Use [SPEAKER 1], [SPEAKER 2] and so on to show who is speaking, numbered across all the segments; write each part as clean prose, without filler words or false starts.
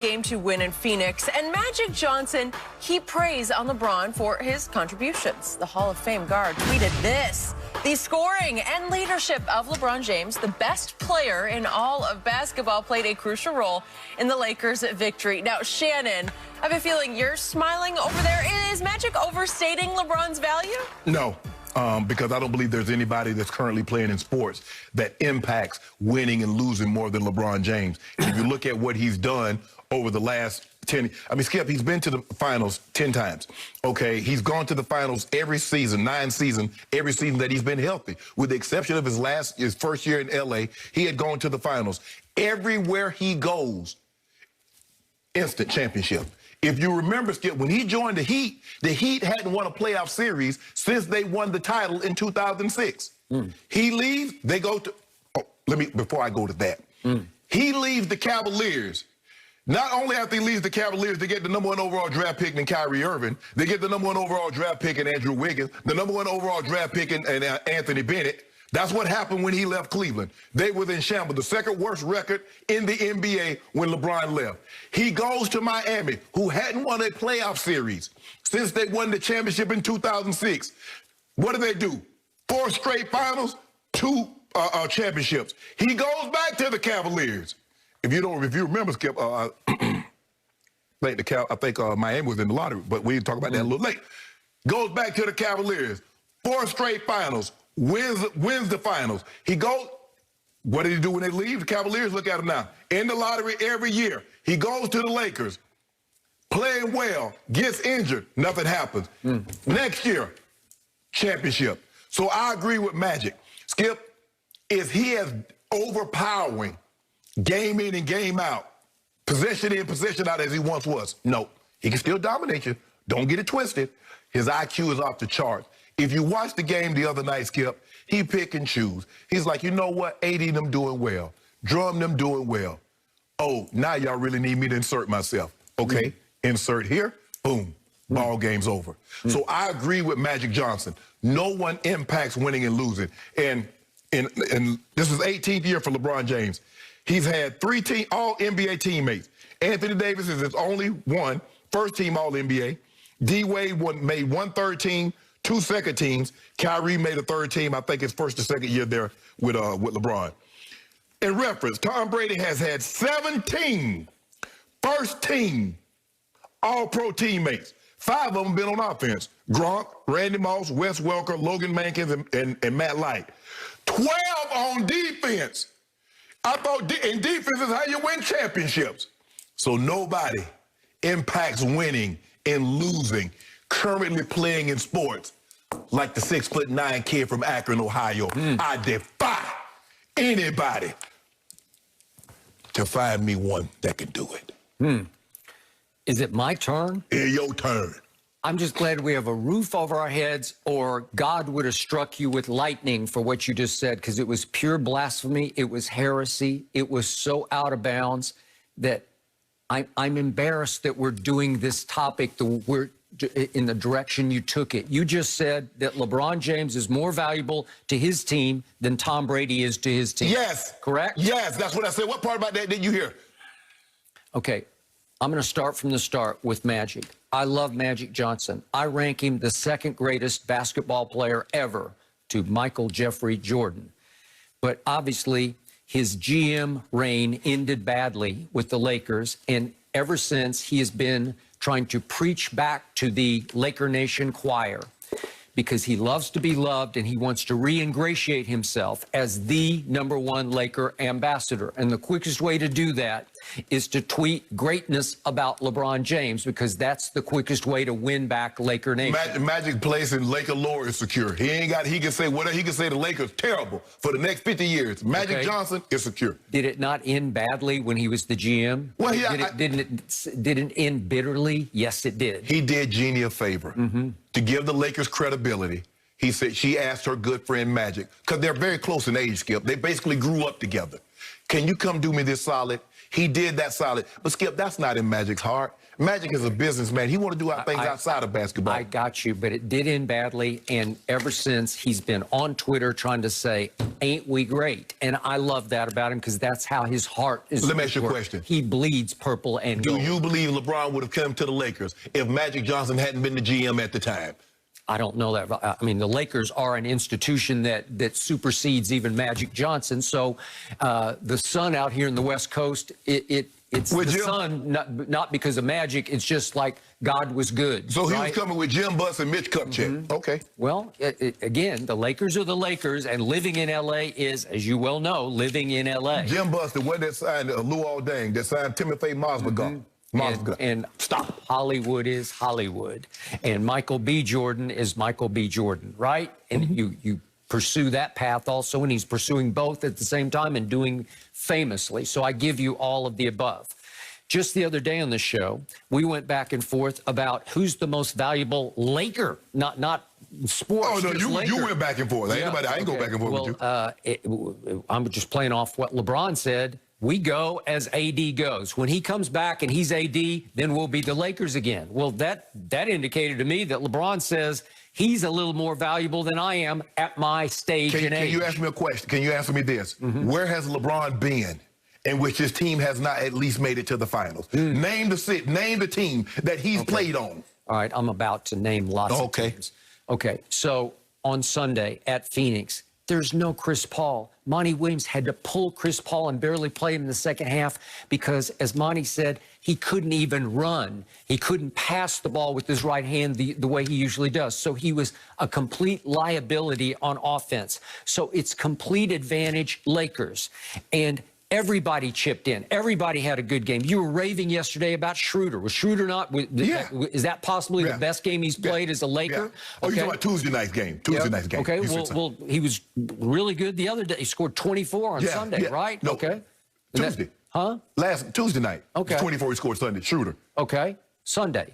[SPEAKER 1] Game to win in Phoenix, and Magic Johnson heaped praise on LeBron for his contributions. The Hall of Fame guard tweeted this: the scoring and leadership of LeBron James, the best player in all of basketball, played a crucial role in the Lakers' victory. Now, Shannon, I have a feeling you're smiling over there. Is Magic overstating LeBron's value?
[SPEAKER 2] No. Because I don't believe there's anybody that's currently playing in sports that impacts winning and losing more than LeBron James. And if you look at what he's done over the last 10, Skip, he's been to the finals 10 times. Okay, he's gone to the finals every season, 9 seasons, every season that he's been healthy. With the exception of his first year in LA, he had gone to the finals. Everywhere he goes, instant championship. If you remember, Skip, when he joined the Heat hadn't won a playoff series since they won the title in 2006. He leaves, they go to, before I go to that, he leaves the Cavaliers. Not only after he leaves the Cavaliers, they get the #1 overall draft pick in Kyrie Irving. They get the #1 overall draft pick in Andrew Wiggins, the #1 overall draft pick in Anthony Bennett. That's what happened when he left Cleveland. They were in shambles, the second worst record in the NBA when LeBron left. He goes to Miami, who hadn't won a playoff series since they won the championship in 2006. What do? 4 straight finals, 2 championships. He goes back to the Cavaliers. If you remember, Skip, I think Miami was in the lottery, but we can talk about that a little later. Goes back to the Cavaliers, 4 straight finals. Wins the finals. He goes, what did he do when they leave? The Cavaliers, look at him now. In the lottery every year. He goes to the Lakers, playing well, gets injured, nothing happens. Next year, championship. So I agree with Magic. Skip, is he as overpowering, game in and game out, possession in, possession out as he once was? No. He can still dominate you. Don't get it twisted. His IQ is off the charts. If you watch the game the other night, Skip, he pick and choose. He's like, you know what? 80 them doing well. Drum them doing well. Oh, now y'all really need me to insert myself. Okay, insert here. Boom. Ball game's over. So I agree with Magic Johnson. No one impacts winning and losing. And this is 18th year for LeBron James. He's had 3 all NBA teammates. Anthony Davis is his only one, first team all NBA. D-Wade made 1 third team, 2 second teams. Kyrie made a 3rd team. I think his first or second year there with LeBron. In reference, Tom Brady has had 17 first team all-pro teammates. 5 of them been on offense. Gronk, Randy Moss, Wes Welker, Logan Mankins, and Matt Light. 12 on defense. I thought in defense is how you win championships. So nobody impacts winning and losing currently playing in sports like the 6'9" kid from Akron, Ohio. I defy anybody to find me one that can do it.
[SPEAKER 3] Is it my turn?
[SPEAKER 2] It's your turn.
[SPEAKER 3] I'm just glad we have a roof over our heads, or God would have struck you with lightning for what you just said, because it was pure blasphemy. It was heresy. It was so out of bounds that I'm embarrassed that we're doing this topic in the direction you took it. You just said that LeBron James is more valuable to his team than Tom Brady is to his team.
[SPEAKER 2] Yes.
[SPEAKER 3] Correct?
[SPEAKER 2] Yes, that's what I said. What part about that did you hear?
[SPEAKER 3] Okay, I'm going to start from the start with Magic. I love Magic Johnson. I rank him the 2nd greatest basketball player ever to Michael Jeffrey Jordan. But obviously, his GM reign ended badly with the Lakers, and ever since, he has been trying to preach back to the Laker Nation choir because he loves to be loved and he wants to re-ingratiate himself as the #1 Laker ambassador. And the quickest way to do that is to tweet greatness about LeBron James, because that's the quickest way to win back Laker Nation.
[SPEAKER 2] Magic place in Laker lore is secure. He can say whatever he can say. The Lakers terrible for the next 50 years. Magic Johnson is secure.
[SPEAKER 3] Did it not end badly when he was the GM?
[SPEAKER 2] Well,
[SPEAKER 3] didn't it end bitterly? Yes, it did.
[SPEAKER 2] He did Jeannie a favor to give the Lakers credibility. He said she asked her good friend Magic, because they're very close in age, Skip. They basically grew up together. Can you come do me this solid? He did that solid. But, Skip, that's not in Magic's heart. Magic is a businessman. He want to do things outside of basketball.
[SPEAKER 3] I got you, but it did end badly, and ever since, he's been on Twitter trying to say, ain't we great? And I love that about him because that's how his heart is.
[SPEAKER 2] Let me ask you a question.
[SPEAKER 3] He bleeds purple and gold.
[SPEAKER 2] Do you believe LeBron would have come to the Lakers if Magic Johnson hadn't been the GM at the time?
[SPEAKER 3] I don't know that. I mean, the Lakers are an institution that supersedes even Magic Johnson. So the sun out here in the West Coast, it's the sun, not because of Magic. It's just like God was good.
[SPEAKER 2] So he was coming with Jim Buss and Mitch Kupchak. Okay.
[SPEAKER 3] Well, again, the Lakers are the Lakers, and living in L.A. is, as you well know, living in L.A.
[SPEAKER 2] Jim Buss, the one that signed Lou Alding, that signed Timothy Mozgov.
[SPEAKER 3] And stop. Hollywood is Hollywood. And Michael B. Jordan is Michael B. Jordan, right? And you pursue that path also, and he's pursuing both at the same time and doing famously. So I give you all of the above. Just the other day on the show, we went back and forth about who's the most valuable Laker, not sports.
[SPEAKER 2] Oh, no, you went back and forth.
[SPEAKER 3] Yeah,
[SPEAKER 2] I ain't go back and forth with
[SPEAKER 3] you. I'm just playing off what LeBron said. We go as AD goes. When he comes back and he's AD, then we'll be the Lakers again. Well, that indicated to me that LeBron says he's a little more valuable than I am at my stage and age.
[SPEAKER 2] Can you ask me a question? Can you answer me this? Where has LeBron been in which his team has not at least made it to the finals? Name the team that he's played on.
[SPEAKER 3] All right, I'm about to name lots of teams. Okay, so on Sunday at Phoenix, there's no Chris Paul. Monty Williams had to pull Chris Paul and barely play him in the second half because, as Monty said, he couldn't even run. He couldn't pass the ball with his right hand the way he usually does. So he was a complete liability on offense. So it's complete advantage Lakers. And everybody chipped in. Everybody had a good game. You were raving yesterday about Schroeder. Was Schroeder not? Is that possibly the best game he's played as a Laker?
[SPEAKER 2] Oh, you're talking about Tuesday night's game. Tuesday night's game.
[SPEAKER 3] Okay, well, he was really good the other day. He scored 24 on Sunday, right?
[SPEAKER 2] No,
[SPEAKER 3] okay.
[SPEAKER 2] Tuesday. Last Tuesday night. Okay. 24 he scored Sunday. Schroeder.
[SPEAKER 3] Okay. Sunday,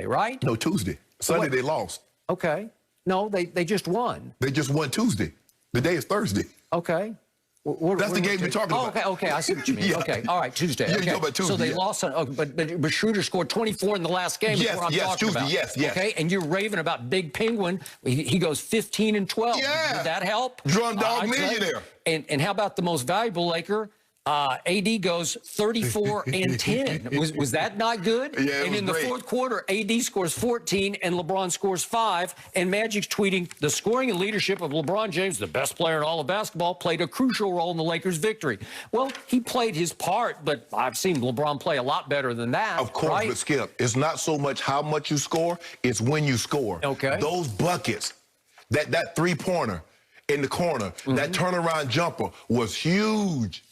[SPEAKER 3] right?
[SPEAKER 2] No, Tuesday. Sunday they lost.
[SPEAKER 3] Okay. No, they just won.
[SPEAKER 2] They just won Tuesday. The day is Thursday.
[SPEAKER 3] Okay.
[SPEAKER 2] That's the game you're talking about.
[SPEAKER 3] Okay, I see what you mean. Okay, all right, Tuesday.
[SPEAKER 2] Yeah, you're talking about Tuesday.
[SPEAKER 3] So they lost on, but Schroeder scored 24 in the last game.
[SPEAKER 2] Yes, Tuesday, yes.
[SPEAKER 3] Okay, and you're raving about Big Penguin. He goes 15 and 12.
[SPEAKER 2] Yeah.
[SPEAKER 3] Did that help?
[SPEAKER 2] Drum dog millionaire.
[SPEAKER 3] And how about the most valuable Laker? AD goes 34 and 10. Was that not good?
[SPEAKER 2] Yeah,
[SPEAKER 3] and in the fourth quarter, AD scores 14 and LeBron scores 5. And Magic's tweeting, the scoring and leadership of LeBron James, the best player in all of basketball, played a crucial role in the Lakers' victory. Well, he played his part, but I've seen LeBron play a lot better than that.
[SPEAKER 2] Of course, but Skip, it's not so much how much you score, it's when you score.
[SPEAKER 3] Okay.
[SPEAKER 2] Those buckets, that three-pointer in the corner, that turnaround jumper was huge.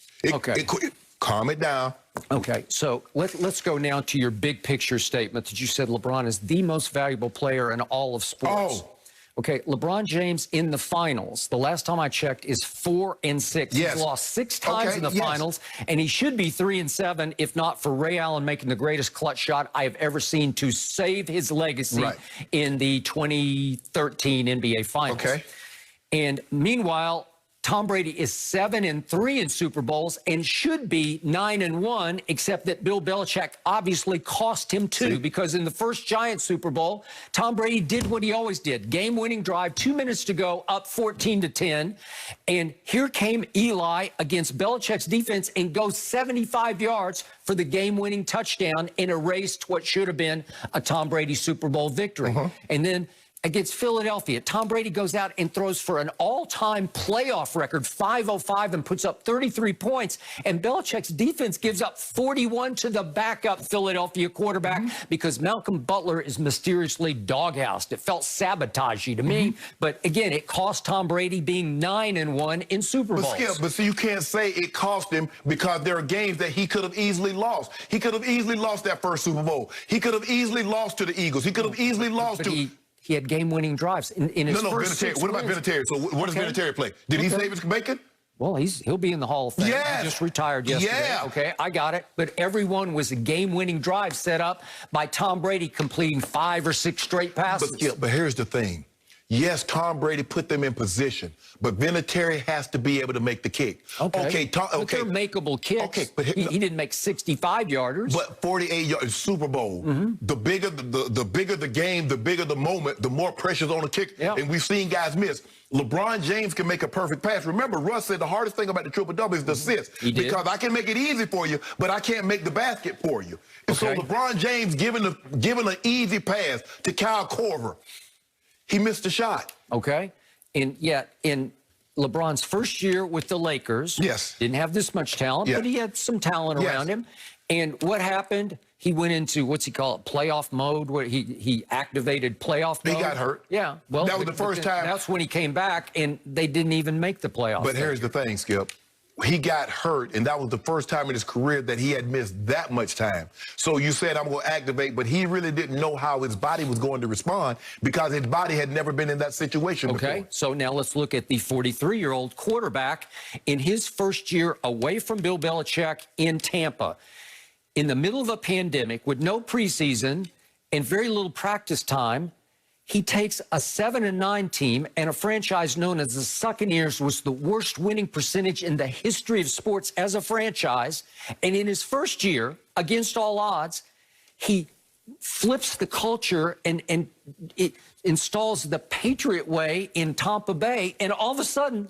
[SPEAKER 2] Calm it down.
[SPEAKER 3] Okay, so let's go now to your big picture statement that you said LeBron is the most valuable player in all of sports. Okay, LeBron James in the finals, the last time I checked, is 4 and 6.
[SPEAKER 2] Yes.
[SPEAKER 3] He's lost 6 times in the finals, and he should be 3 and 7 if not for Ray Allen making the greatest clutch shot I have ever seen to save his legacy in the 2013 NBA Finals.
[SPEAKER 2] Okay.
[SPEAKER 3] And meanwhile, Tom Brady is 7 and 3 in Super Bowls and should be 9 and 1, except that Bill Belichick obviously cost him 2 because in the first Giants Super Bowl, Tom Brady did what he always did. Game-winning drive, 2 minutes to go, up 14-10. And here came Eli against Belichick's defense and goes 75 yards for the game-winning touchdown and erased what should have been a Tom Brady Super Bowl victory. And then against Philadelphia, Tom Brady goes out and throws for an all-time playoff record, 505, and puts up 33 points. And Belichick's defense gives up 41 to the backup Philadelphia quarterback because Malcolm Butler is mysteriously doghoused. It felt sabotagey to me. But again, it cost Tom Brady being 9 and 1 in Super Bowls.
[SPEAKER 2] But see, you can't say it cost him because there are games that he could have easily lost. He could have easily lost that first Super Bowl. He could have easily lost to the Eagles. He could have easily lost to...
[SPEAKER 3] He had game-winning drives in his first 6
[SPEAKER 2] What about Vinatieri? So what does Vinatieri play? Did he save his bacon?
[SPEAKER 3] Well, he'll be in the Hall of Fame. He just retired yesterday. Okay, I got it. But everyone was a game-winning drive set up by Tom Brady completing 5 or 6 straight passes.
[SPEAKER 2] But here's the thing. Yes, Tom Brady put them in position, but Vinatieri has to be able to make the kick.
[SPEAKER 3] Okay, but they're makeable kicks.
[SPEAKER 2] Okay, but
[SPEAKER 3] he didn't make 65-yarders.
[SPEAKER 2] But 48 yards, Super Bowl. The bigger the bigger the game, the bigger the moment, the more pressure's on the kick.
[SPEAKER 3] Yeah.
[SPEAKER 2] And we've seen guys miss. LeBron James can make a perfect pass. Remember, Russ said the hardest thing about the triple-double is the assist.
[SPEAKER 3] He did.
[SPEAKER 2] Because I can make it easy for you, but I can't make the basket for you. And so LeBron James giving an easy pass to Kyle Korver, he missed a shot.
[SPEAKER 3] Okay. And yet, in LeBron's first year with the Lakers, didn't have this much talent, but he had some talent around him. And what happened? He went into, what's he call it, playoff mode, where he activated playoff mode.
[SPEAKER 2] He got hurt.
[SPEAKER 3] Yeah. Well,
[SPEAKER 2] that was the first time.
[SPEAKER 3] That's when he came back, and they didn't even make the playoffs.
[SPEAKER 2] But here's the thing, Skip. He got hurt, and that was the first time in his career that he had missed that much time. So you said, I'm going to activate, but he really didn't know how his body was going to respond because his body had never been in that situation before.
[SPEAKER 3] Okay, so now let's look at the 43-year-old quarterback in his first year away from Bill Belichick in Tampa. In the middle of a pandemic with no preseason and very little practice time, he takes a 7-9 team and a franchise known as the Succaneers, was the worst winning percentage in the history of sports as a franchise. And in his first year, against all odds, he flips the culture and it installs the Patriot way in Tampa Bay. And all of a sudden,